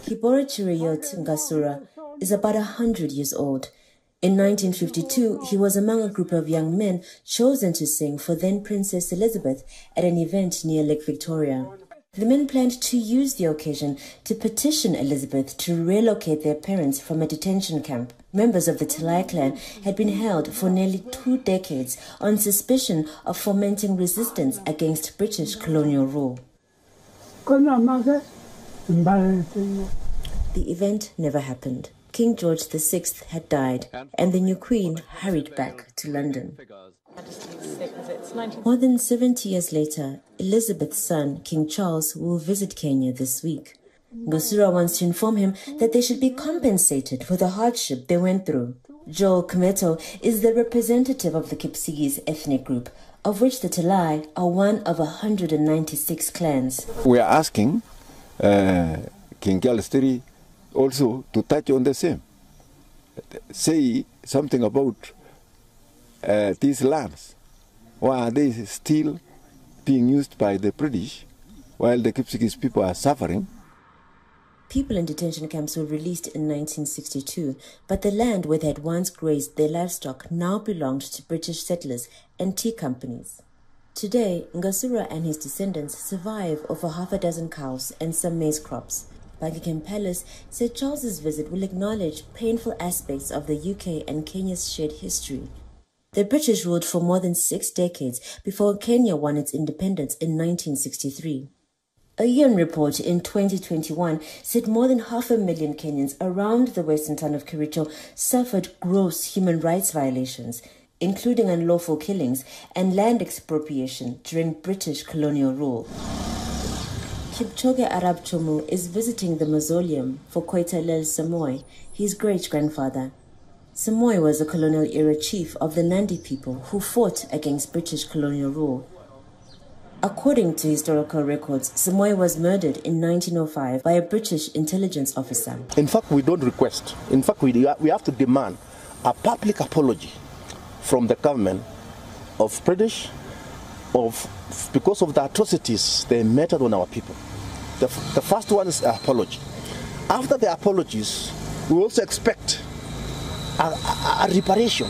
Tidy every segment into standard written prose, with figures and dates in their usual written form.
Kiborachiriyot Ngasura is about 100 years old. In 1952, he was among a group of young men chosen to sing for then Princess Elizabeth at an event near Lake Victoria. The men planned to use the occasion to petition Elizabeth to relocate their parents from a detention camp. Members of the Talai clan had been held for nearly 2 decades on suspicion of fomenting resistance against British colonial rule. The event never happened. King George VI had died, and the new queen hurried back to London. More than 70 years later, Elizabeth's son, King Charles, will visit Kenya this week. Ngasura wants to inform him that they should be compensated for the hardship they went through. Joel Kmeto is the representative of the Kipsigis ethnic group, of which the Talai are one of 196 clans. We are asking King Charles III also to touch on the same. Say something about these lands. Why are they still being used by the British while the Kipsigis people are suffering? People in detention camps were released in 1962, but the land where they had once grazed their livestock now belonged to British settlers and tea companies. Today, Ngasura and his descendants survive off half a dozen cows and some maize crops. Buckingham Palace said Charles's visit will acknowledge painful aspects of the UK and Kenya's shared history. The British ruled for more than 6 decades before Kenya won its independence in 1963. A UN report in 2021 said more than 500,000 Kenyans around the western town of Kericho suffered gross human rights violations, including unlawful killings and land expropriation during British colonial rule. Kipchoge Arap Chomu is visiting the mausoleum for Koitalel Samoei, his great-grandfather. Samoei was a colonial-era chief of the Nandi people who fought against British colonial rule. According to historical records, Samoei was murdered in 1905 by a British intelligence officer. In fact, we don't request. In fact, we have to demand a public apology from the government of British because of the atrocities they meted on our people. The first one is an apology. After the apologies, we also expect a reparation.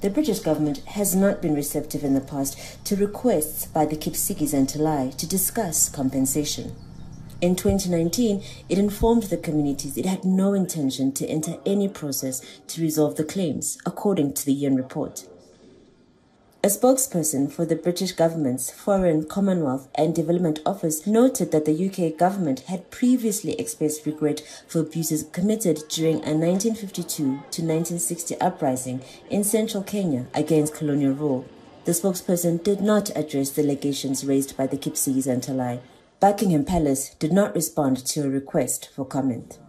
The British government has not been receptive in the past to requests by the Kipsigis and Talai to discuss compensation. In 2019, it informed the communities it had no intention to enter any process to resolve the claims, according to the UN report. A spokesperson for the British government's Foreign, Commonwealth and Development Office noted that the UK government had previously expressed regret for abuses committed during a 1952 to 1960 uprising in central Kenya against colonial rule. The spokesperson did not address the allegations raised by the Kipsigis and Talai. Buckingham Palace did not respond to a request for comment.